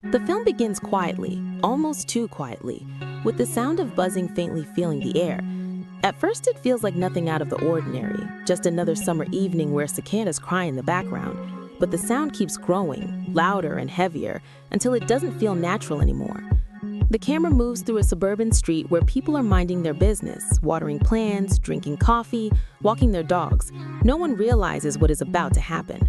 The film begins quietly, almost too quietly, with the sound of buzzing faintly filling the air. At first, it feels like nothing out of the ordinary, just another summer evening where cicadas cry in the background. But the sound keeps growing, louder and heavier, until it doesn't feel natural anymore. The camera moves through a suburban street where people are minding their business, watering plants, drinking coffee, walking their dogs. No one realizes what is about to happen.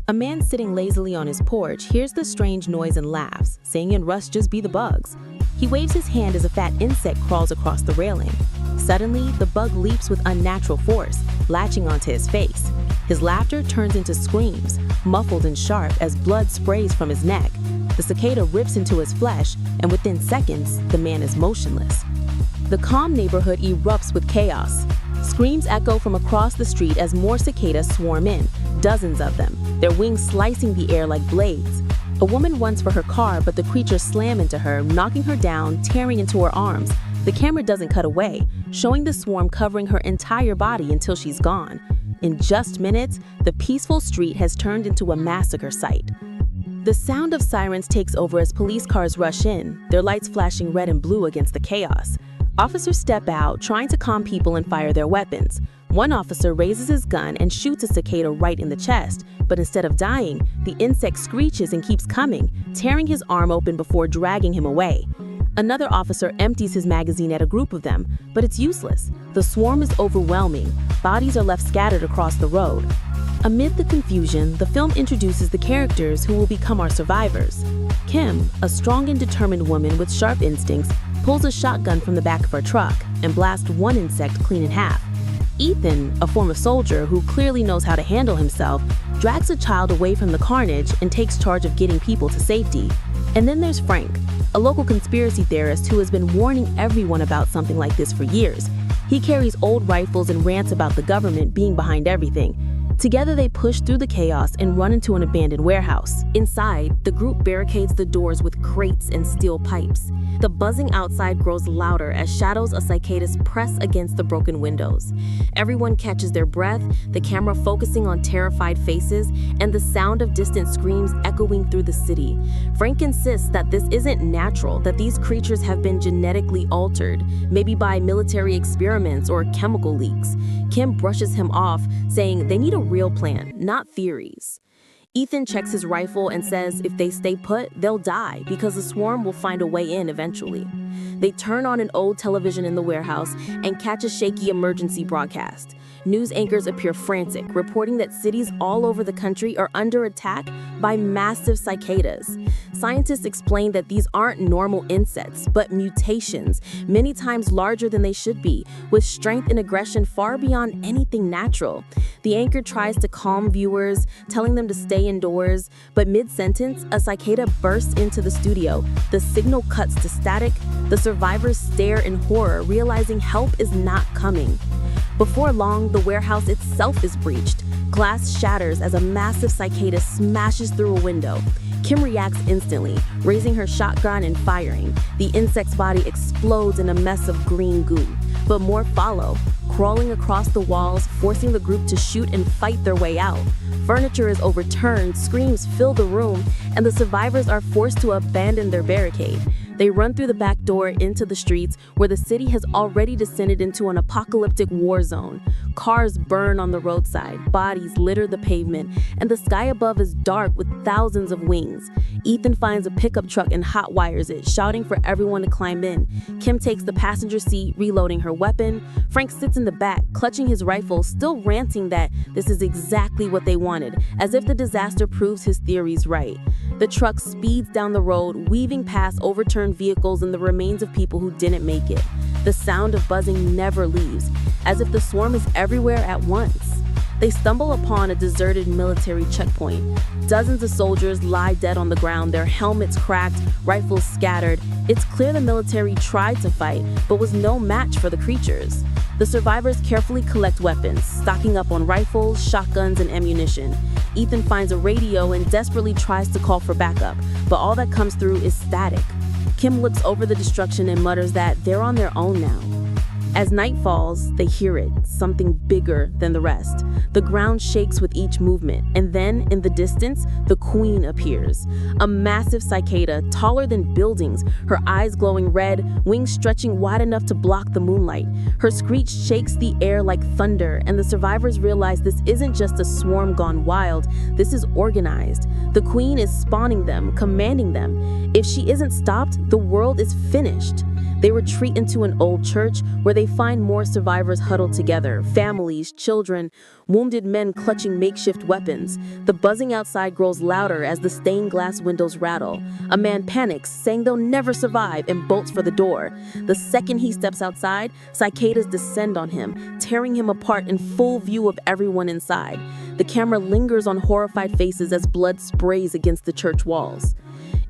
A man sitting lazily on his porch hears the strange noise and laughs, saying it must just be the bugs. He waves his hand as a fat insect crawls across the railing. Suddenly, the bug leaps with unnatural force, latching onto his face. His laughter turns into screams, muffled and sharp as blood sprays from his neck. The cicada rips into his flesh, and within seconds, the man is motionless. The calm neighborhood erupts with chaos. Screams echo from across the street as more cicadas swarm in, dozens of them, their wings slicing the air like blades. A woman runs for her car, but the creatures slam into her, knocking her down, tearing into her arms. The camera doesn't cut away, showing the swarm covering her entire body until she's gone. In just minutes, the peaceful street has turned into a massacre site. The sound of sirens takes over as police cars rush in, their lights flashing red and blue against the chaos. Officers step out, trying to calm people and fire their weapons. One officer raises his gun and shoots a cicada right in the chest, but instead of dying, the insect screeches and keeps coming, tearing his arm open before dragging him away. Another officer empties his magazine at a group of them, but it's useless. The swarm is overwhelming. Bodies are left scattered across the road. Amid the confusion, the film introduces the characters who will become our survivors. Kim, a strong and determined woman with sharp instincts, pulls a shotgun from the back of her truck and blasts one insect clean in half. Ethan, a former soldier who clearly knows how to handle himself, drags a child away from the carnage and takes charge of getting people to safety. And then there's Frank, a local conspiracy theorist who has been warning everyone about something like this for years. He carries old rifles and rants about the government being behind everything. Together they push through the chaos and run into an abandoned warehouse. Inside, the group barricades the doors with crates and steel pipes. The buzzing outside grows louder as shadows of cicadas press against the broken windows. Everyone catches their breath, the camera focusing on terrified faces, and the sound of distant screams echoing through the city. Frank insists that this isn't natural, that these creatures have been genetically altered, maybe by military experiments or chemical leaks. Kim brushes him off, saying they need a real plan, not theories. Ethan checks his rifle and says if they stay put, they'll die because the swarm will find a way in eventually. They turn on an old television in the warehouse and catch a shaky emergency broadcast. News anchors appear frantic, reporting that cities all over the country are under attack by massive cicadas. Scientists explain that these aren't normal insects, but mutations, many times larger than they should be, with strength and aggression far beyond anything natural. The anchor tries to calm viewers, telling them to stay indoors, but mid-sentence, a cicada bursts into the studio. The signal cuts to static. The survivors stare in horror, realizing help is not coming. Before long, the warehouse itself is breached. Glass shatters as a massive cicada smashes through a window. Kim reacts instantly, raising her shotgun and firing. The insect's body explodes in a mess of green goo. But more follow, crawling across the walls, forcing the group to shoot and fight their way out. Furniture is overturned, screams fill the room, and the survivors are forced to abandon their barricade. They run through the back door into the streets where the city has already descended into an apocalyptic war zone. Cars burn on the roadside, bodies litter the pavement, and the sky above is dark with thousands of wings. Ethan finds a pickup truck and hot wires it, shouting for everyone to climb in. Kim takes the passenger seat, reloading her weapon. Frank sits in the back, clutching his rifle, still ranting that this is exactly what they wanted, as if the disaster proves his theories right. The truck speeds down the road, weaving past overturned vehicles and the remains of people who didn't make it. The sound of buzzing never leaves, as if the swarm is everywhere at once. They stumble upon a deserted military checkpoint. Dozens of soldiers lie dead on the ground, their helmets cracked, rifles scattered. It's clear the military tried to fight, but was no match for the creatures. The survivors carefully collect weapons, stocking up on rifles, shotguns, and ammunition. Ethan finds a radio and desperately tries to call for backup, but all that comes through is static. Kim looks over the destruction and mutters that they're on their own now. As night falls, they hear it, something bigger than the rest. The ground shakes with each movement, and then, in the distance, the queen appears. A massive cicada, taller than buildings, her eyes glowing red, wings stretching wide enough to block the moonlight. Her screech shakes the air like thunder, and the survivors realize this isn't just a swarm gone wild, this is organized. The queen is spawning them, commanding them. If she isn't stopped, the world is finished. They retreat into an old church where they find more survivors huddled together, families, children, wounded men clutching makeshift weapons. The buzzing outside grows louder as the stained glass windows rattle. A man panics, saying they'll never survive, and bolts for the door. The second he steps outside, cicadas descend on him, tearing him apart in full view of everyone inside. The camera lingers on horrified faces as blood sprays against the church walls.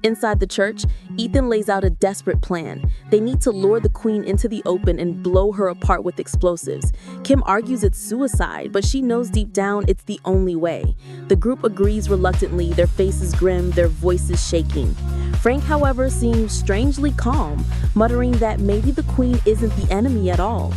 Inside the church, Ethan lays out a desperate plan. They need to lure the queen into the open and blow her apart with explosives. Kim argues it's suicide, but she knows deep down it's the only way. The group agrees reluctantly, their faces grim, their voices shaking. Frank, however, seems strangely calm, muttering that maybe the queen isn't the enemy at all.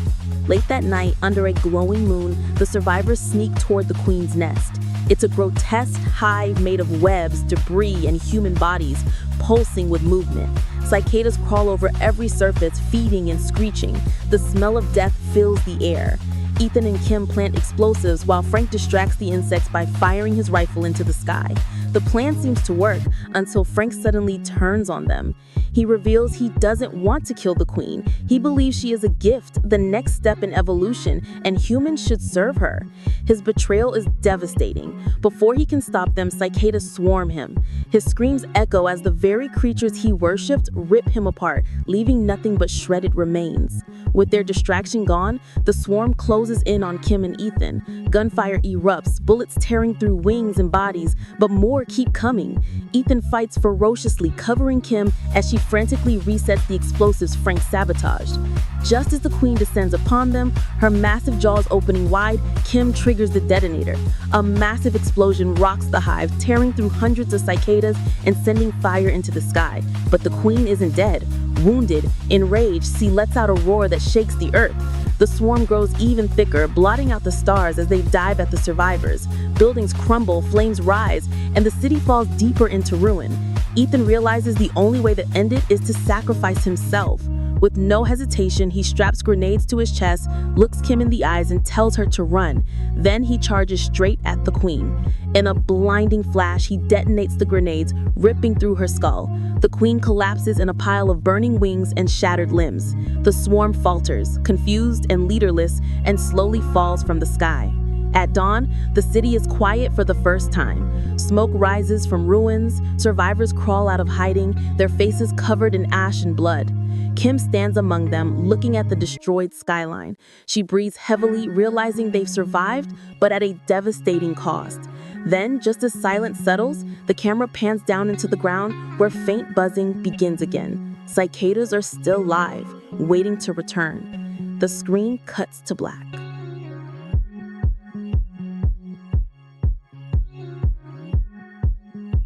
Late that night, under a glowing moon, the survivors sneak toward the queen's nest. It's a grotesque hive made of webs, debris, and human bodies, pulsing with movement. Cicadas crawl over every surface, feeding and screeching. The smell of death fills the air. Ethan and Kim plant explosives while Frank distracts the insects by firing his rifle into the sky. The plan seems to work until Frank suddenly turns on them. He reveals he doesn't want to kill the queen. He believes she is a gift, the next step in evolution, and humans should serve her. His betrayal is devastating. Before he can stop them, cicadas swarm him. His screams echo as the very creatures he worshipped rip him apart, leaving nothing but shredded remains. With their distraction gone, the swarm closes in on Kim and Ethan. Gunfire erupts, bullets tearing through wings and bodies, but more keep coming. Ethan fights ferociously, covering Kim as she frantically resets the explosives Frank sabotaged. Just as the queen descends upon them, her massive jaws opening wide, Kim triggers the detonator. A massive explosion rocks the hive, tearing through hundreds of cicadas and sending fire into the sky. But the queen isn't dead. Wounded, enraged, she lets out a roar that shakes the earth. The swarm grows even thicker, blotting out the stars as they dive at the survivors. Buildings crumble, flames rise, and the city falls deeper into ruin. Ethan realizes the only way to end it is to sacrifice himself. With no hesitation, he straps grenades to his chest, looks Kim in the eyes, and tells her to run. Then he charges straight at the queen. In a blinding flash, he detonates the grenades, ripping through her skull. The queen collapses in a pile of burning wings and shattered limbs. The swarm falters, confused and leaderless, and slowly falls from the sky. At dawn, the city is quiet for the first time. Smoke rises from ruins, survivors crawl out of hiding, their faces covered in ash and blood. Kim stands among them, looking at the destroyed skyline. She breathes heavily, realizing they've survived, but at a devastating cost. Then, just as silence settles, the camera pans down into the ground where faint buzzing begins again. Cicadas are still live, waiting to return. The screen cuts to black.